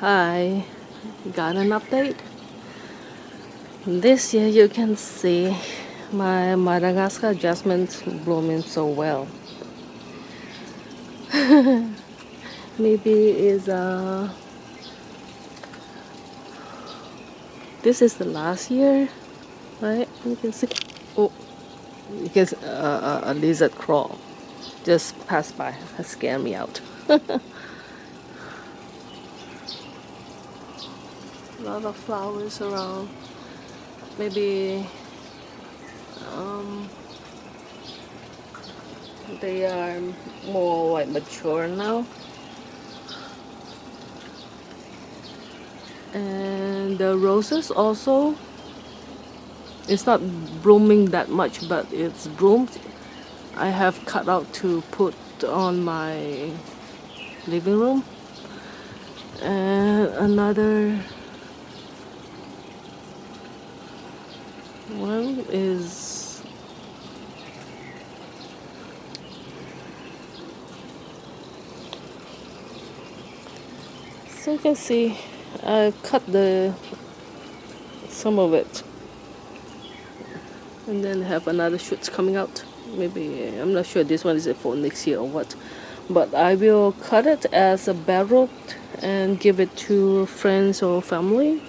Hi, got an update? This year you can see my Madagascar jasmine's blooming so well. Maybe is this is the last year, right? You can see. Oh, because a lizard crawl just passed by. That scared me out. A lot of flowers around. Maybe they are more like mature now. And the roses also, it's not blooming that much, but it's bloomed. I have cut out to put on my living room. And another one is so you can see I cut some of it and then have another shoots coming out. Maybe I'm not sure this one is for next year or what, but I will cut it as a barrel and give it to friends or family.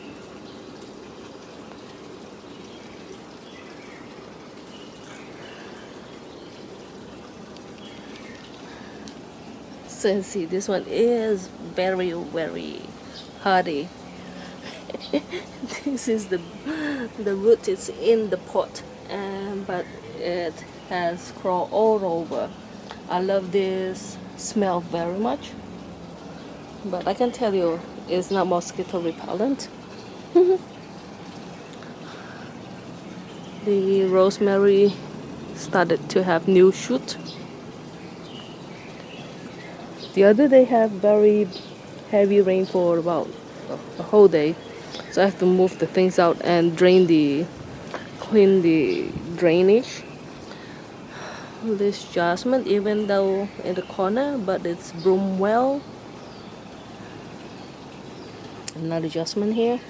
So see, this one is very hardy. This is the root is in the pot, and but it has crawled all over. I love this smell very much, but I can tell you it's not mosquito repellent. The rosemary started to have new shoot. The other day have very heavy rain for about a whole day, so I have to move the things out and clean the drainage. This jasmine, even though in the corner, but it's bloom well. Another jasmine here.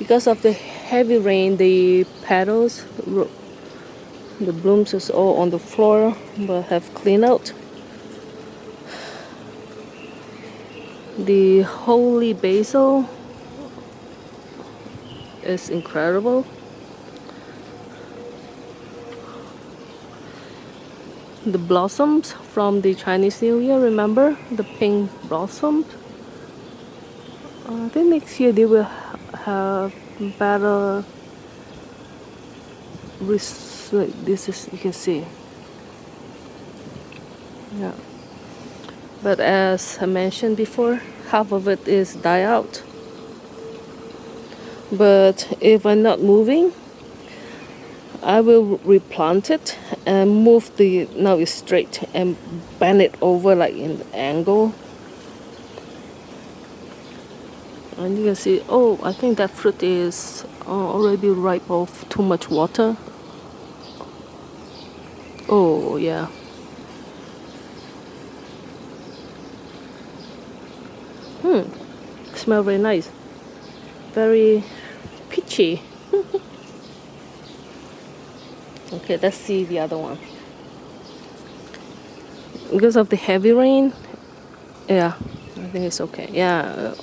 Because of the heavy rain, the petals, the blooms is all on the floor, but have cleaned out. The holy basil is incredible. The blossoms from the Chinese New Year, remember the pink blossoms? I think next year they will have better this is, you can see, yeah, but as I mentioned before, half of it is die out. But if I'm not moving, I will replant it and move now it's straight and bend it over like in the angle. And you can see, oh, I think that fruit is already ripe of too much water. Oh, yeah. Smell very nice. Very peachy. Okay, let's see the other one. Because of the heavy rain, yeah, I think it's okay. Yeah.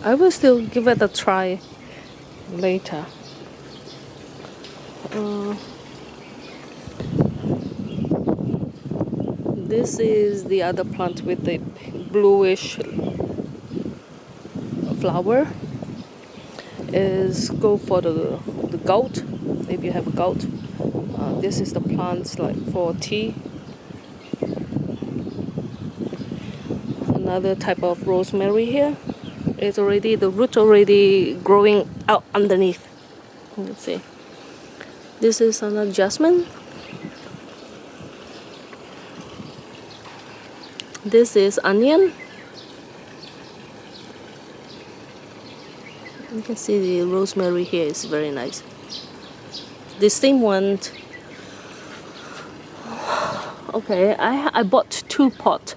I will still give it a try later. This is the other plant with the bluish flower. Is go for the goat if you have a goat. This is the plants like for tea. Another type of rosemary here. It's already the root already growing out underneath. Let's see. This is another jasmine. This is onion. You can see the rosemary here is very nice. The same one. Okay, I bought 2 pots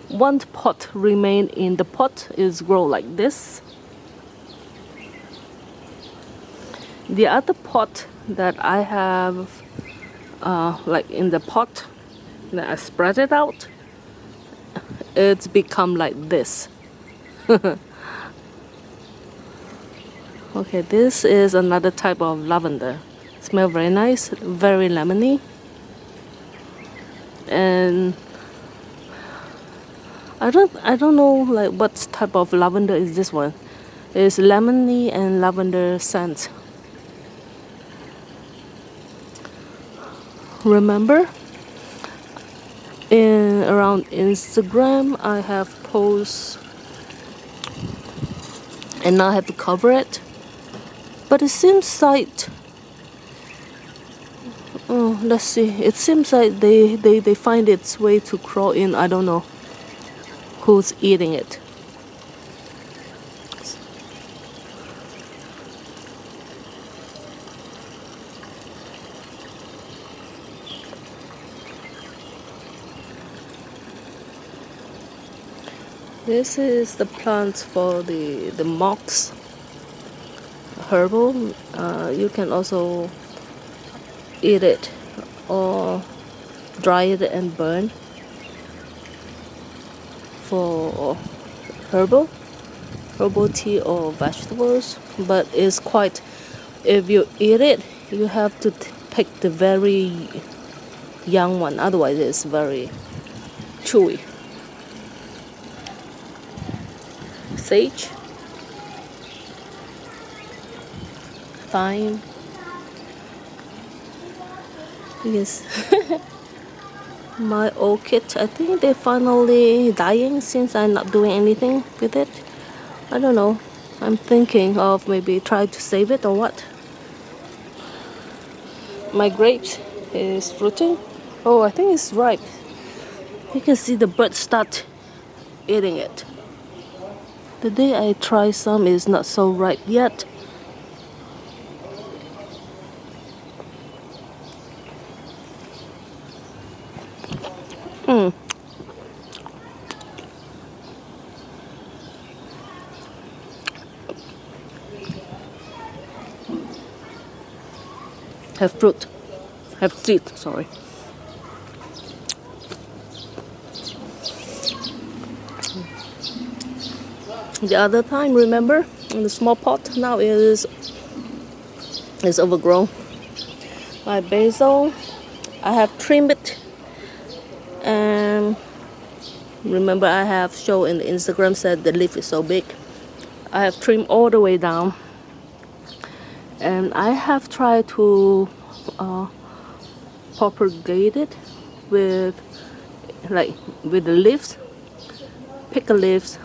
one pot remain in the pot is grow like this. The other pot that I have like in the pot that I spread it out, it's become like this. Okay, this is another type of lavender. Smell very nice, very lemony. And I don't know like what type of lavender is this one. It's lemony and lavender scent. Remember, in around Instagram I have posts and now I have to cover it. But it seems like let's see. It seems like they find its way to crawl in. I don't know who's eating it. This is the plants for the mox herbal. You can also eat it or dry it and burn for herbal tea or vegetables. But it's quite, if you eat it, you have to pick the very young one, otherwise it's very chewy. Sage, thyme. Yes. My orchid, I think they're finally dying since I'm not doing anything with it. I don't know. I'm thinking of maybe try to save it or what. My grapes is fruiting. Oh, I think it's ripe. You can see the birds start eating it. The day I try some is not so ripe yet. Have fruit. Have seed, sorry. The other time, remember, in the small pot, now is overgrown. My basil, I have trimmed it, and remember I have shown in the Instagram said the leaf is so big. I have trimmed all the way down, and I have tried to propagate it with the leaves, pick the leaves,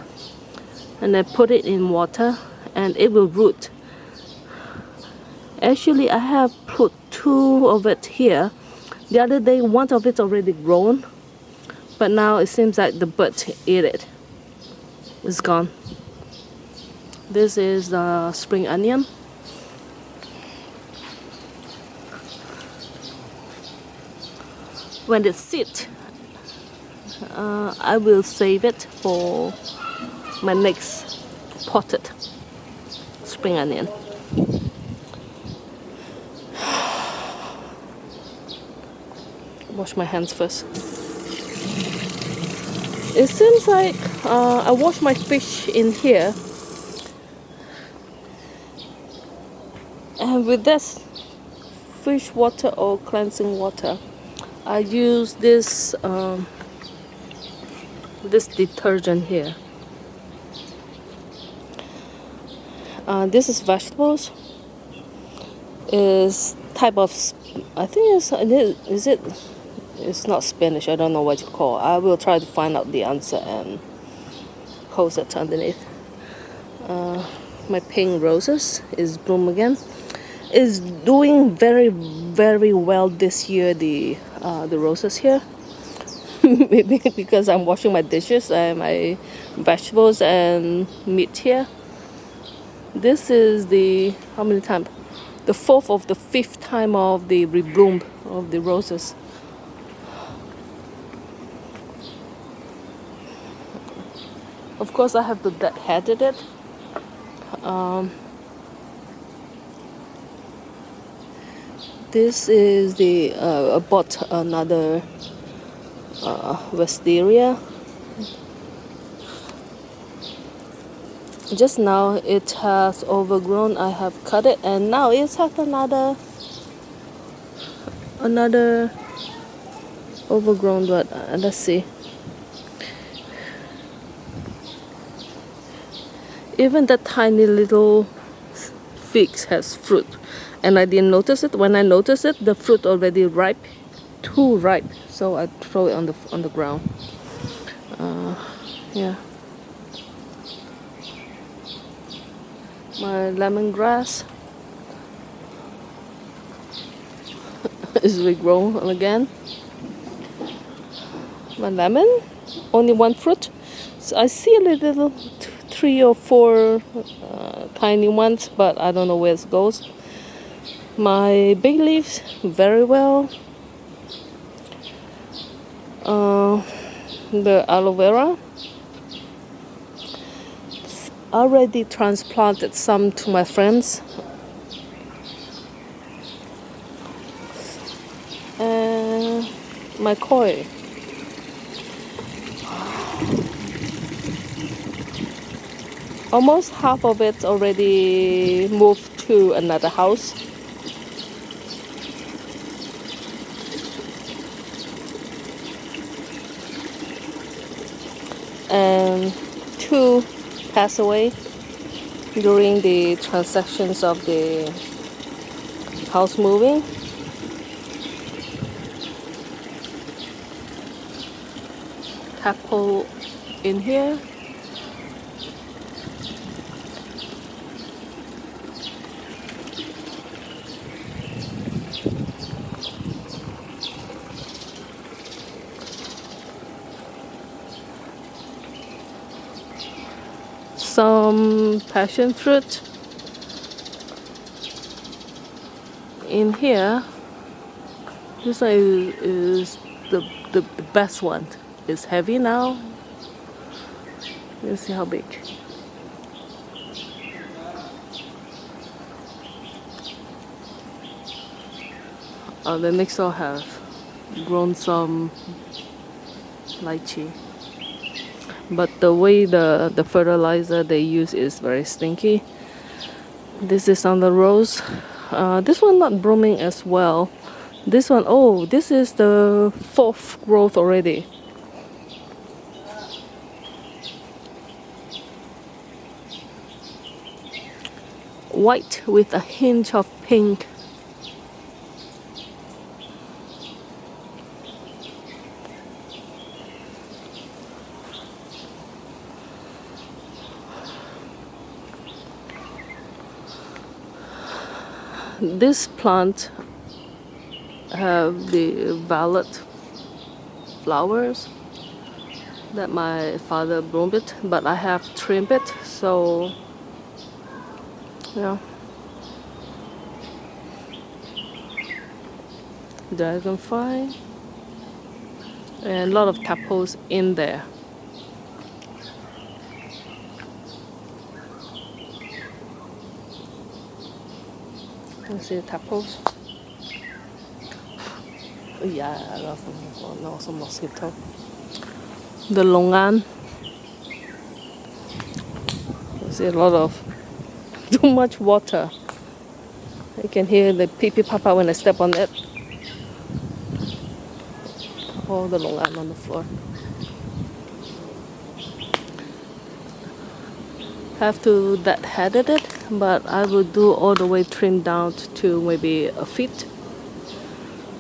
and then put it in water, and it will root. Actually, I have put 2 of it here. The other day, one of it's already grown, but now it seems like the birds ate it. It's gone. This is the spring onion. When it sits, I will save it for my next potted spring onion. Wash my hands first. It seems like I wash my fish in here, and with this fish water or cleansing water, I use this this detergent here. This is vegetables. Is type of, I think is it? It's not Spanish. I don't know what you call. I will try to find out the answer and post it underneath. My pink roses is bloom again. Is doing very well this year. The roses here. Maybe because I'm washing my dishes and my vegetables and meat here. This is the, how many times? The 4th of the 5th time of the rebloom of the roses. Of course, I have to deadheaded it. This is the I bought another wisteria. Just now it has overgrown. I have cut it, and now it has another overgrown. But let's see. Even the tiny little figs has fruit, and I didn't notice it. When I noticed it, the fruit already ripe, too ripe. So I throw it on the ground. Yeah. My lemongrass is regrown again. My lemon, only one fruit. So I see a little 3 or 4 tiny ones, but I don't know where it goes. My big leaves, very well. The aloe vera, already transplanted some to my friends. And my koi. Almost half of it already moved to another house. And 2 passed away during the transactions of the house moving. Tadpole in here. Some passion fruit in here. This one is the best one. It's heavy now. Let's see how big. The next door have grown some lychee. But the way the fertilizer they use is very stinky. This is on the rose. This one not blooming as well. This one, oh, this is the 4th growth already. White with a hint of pink. This plant have the violet flowers that my father bloomed it, but I have trimmed it, so yeah. Dragonfly and a lot of tadpoles in there. Let's see the tadpoles. Yeah, I love them. Oh, no, some mosquito. The longan. You see a lot of too much water. You can hear the pee pee papa when I step on it. Oh, the longan on the floor. Have to deadhead it, but I will do all the way trimmed down to maybe a feet.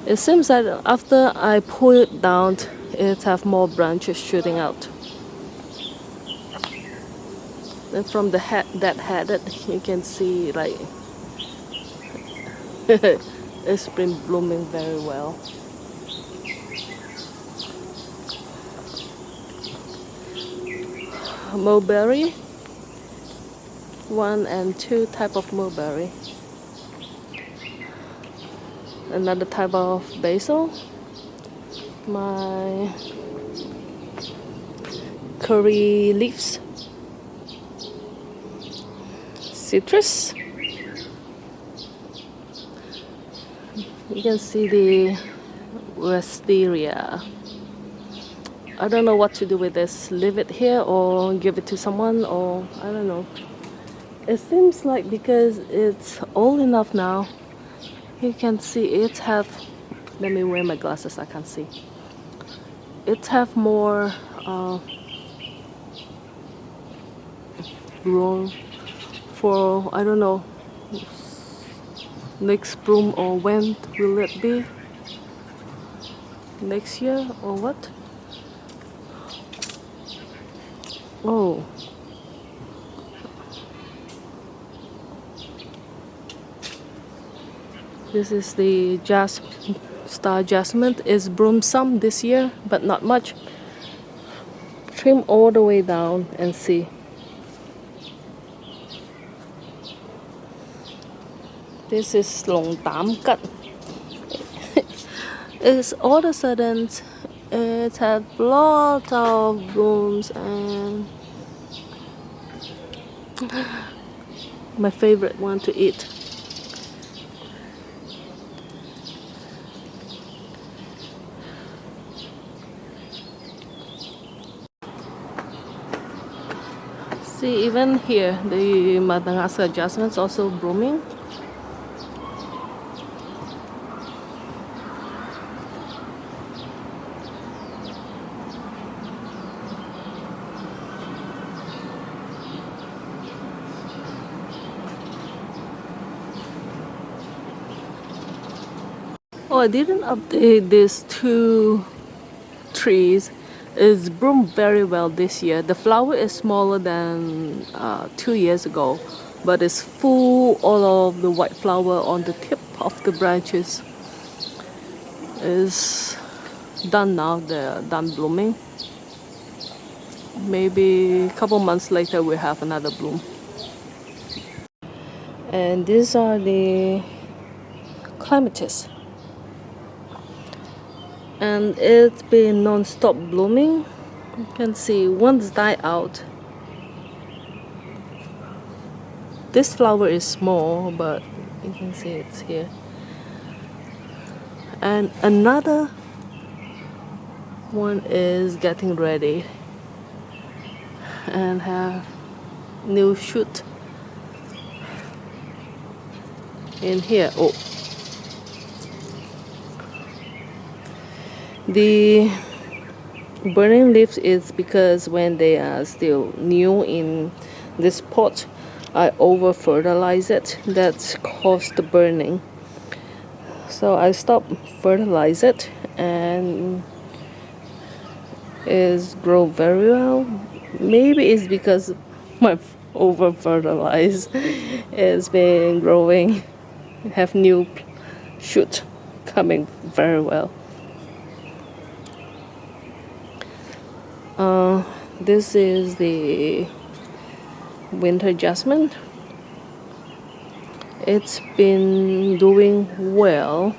It seems that after I pull it down, it have more branches shooting out. And from the deadheaded, you can see like it's been blooming very well. Mulberry, 1 and 2 type of mulberry. Another type of basil. My curry leaves. citrus. You can see the wisteria. I don't know what to do with this. Leave it here or give it to someone, or I don't know. It seems like because it's old enough now, you can see it have, let me wear my glasses, I can't see. It have more room for, I don't know, next bloom, or when will it be? Next year or what? Oh. This is the star jasmine. It's bloomed some this year, but not much. Trim all the way down and see. This is Long Tam Cut. It's all of a sudden it had lots of blooms, and my favorite one to eat. See, even here the Madagascar jasmine is also blooming. Oh, I didn't update these two trees. It's bloomed very well this year. The flower is smaller than 2 years ago, but it's full all of the white flower on the tip of the branches. Is done now, they're done blooming. Maybe a couple months later we have another bloom. And these are the clematis. And it's been non-stop blooming. You can see one's died out. This flower is small, but you can see it's here. And another one is getting ready and have new shoot in here. Oh, the burning leaves is because when they are still new in this pot, I over fertilize it. That's caused the burning. So I stopped fertilize it, and is grow very well. Maybe it's because my over fertilize has been growing, have new shoot coming very well. This is the winter jasmine. It's been doing well.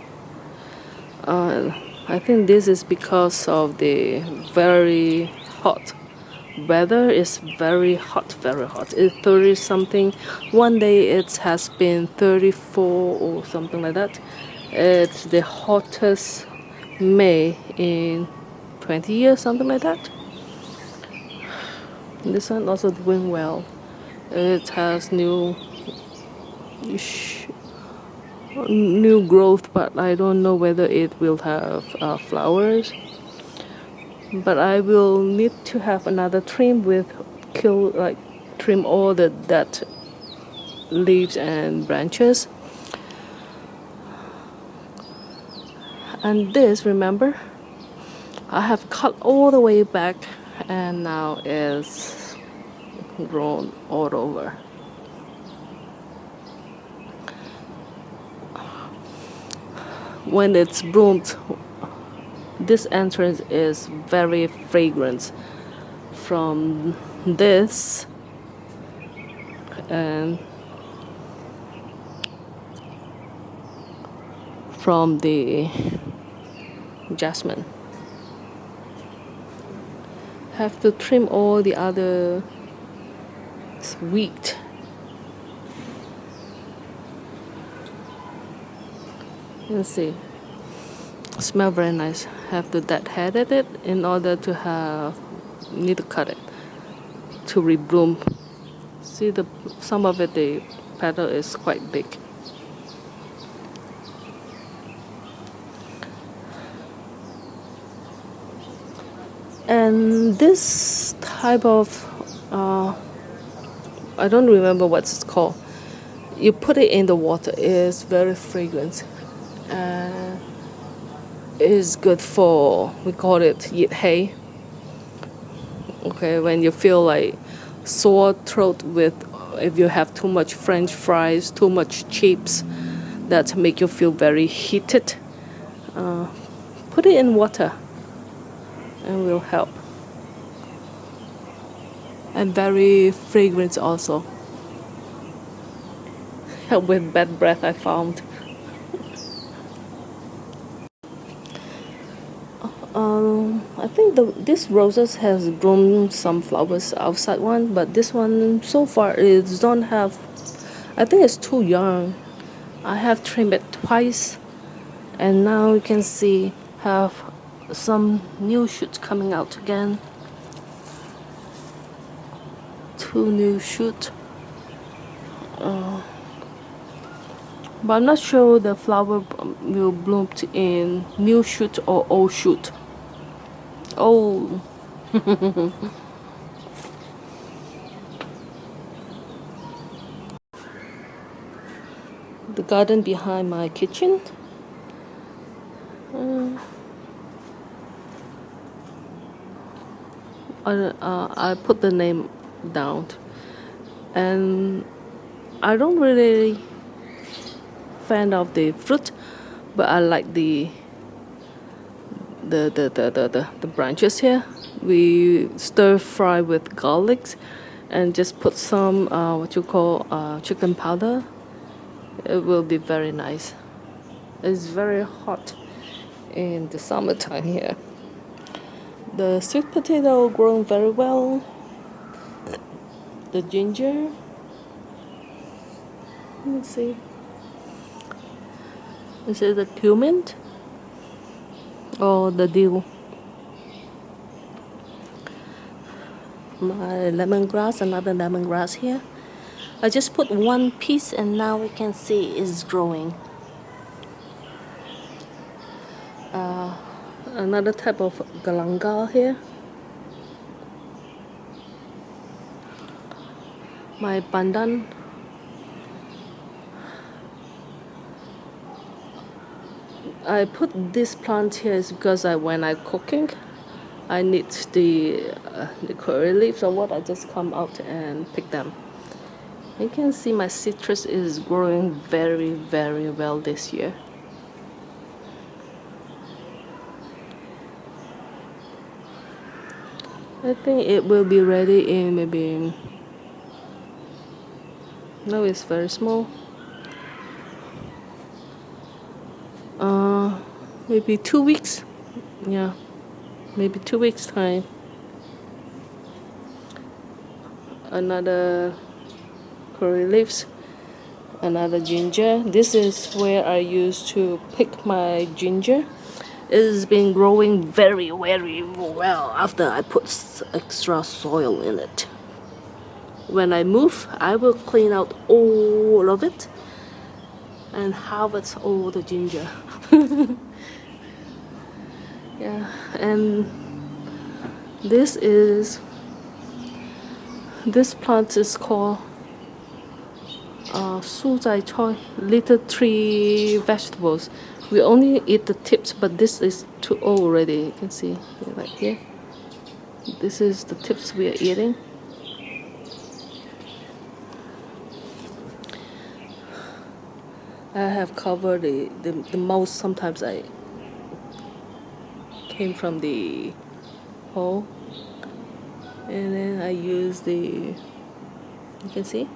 I think this is because of the very hot weather. Is very hot, very hot. It's 30 something. One day it has been 34 or something like that. It's the hottest May in 20 years, something like that. This one also doing well. It has new growth, but I don't know whether it will have flowers. But I will need to have another trim with trim all the dead leaves and branches. And this, remember, I have cut all the way back, and now is grown all over. When it's bloomed, this entrance is very fragrant from this and from the jasmine. Have to trim all the other weed. can see. Smell very nice. Have to deadhead it in order to have. Need to cut it to rebloom. See the some of it, the petal is quite big. And this type of I don't remember what it's called. You put it in the water. It's very fragrant. And is good for, we call it yit hay. Okay, when you feel like sore throat with, if you have too much French fries, too much chips, that make you feel very heated. Put it in water, and will help. And very fragrant also. Help with bad breath, I found. I think this roses has grown some flowers outside one, but this one so far it don't have. I think it's too young. I have trimmed it twice, and now you can see have some new shoots coming out again. 2 new shoots. But I'm not sure the flower will bloom in new shoot or old shoot. Oh, the garden behind my kitchen. I put the name down, and I don't really fan of the fruit, but I like the branches here. We stir fry with garlic, and just put some what you call chicken powder. It will be very nice. It's very hot in the summertime here. The sweet potato growing very well. The ginger. Let's see. Is it the cumin or the dill? My lemongrass, another lemongrass here. I just put one piece, and now we can see it's growing. Another type of galangal here. My pandan. I put this plant here is because when I'm cooking, I need the curry leaves or what. I just come out and pick them. You can see my citrus is growing very, very well this year. I think it will be ready in maybe. No, it's very small. Maybe 2 weeks. Yeah, maybe 2 weeks time. Another curry leaves. Another ginger. This is where I used to pick my ginger. It's been growing very, very well after I put extra soil in it. When I move, I will clean out all of it and harvest all the ginger. Yeah, and this plant is called su zai choi, little tree vegetables. We only eat the tips, but this is too old already. You can see right here. This is the tips we are eating. I have covered the most. Sometimes I came from the hole, and then I use you can see.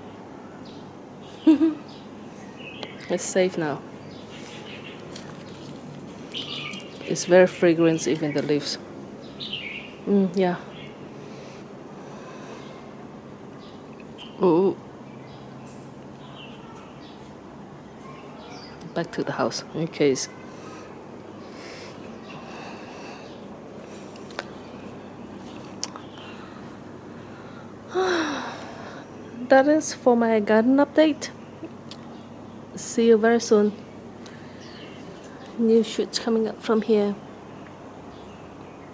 It's safe now. It's very fragrant, even the leaves. Yeah. Oh. back to the house in case. That is for my garden update. See you very soon. New shoots coming up from here.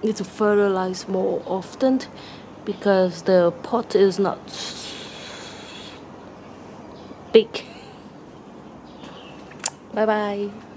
Need to fertilize more often because the pot is not big. Bye bye.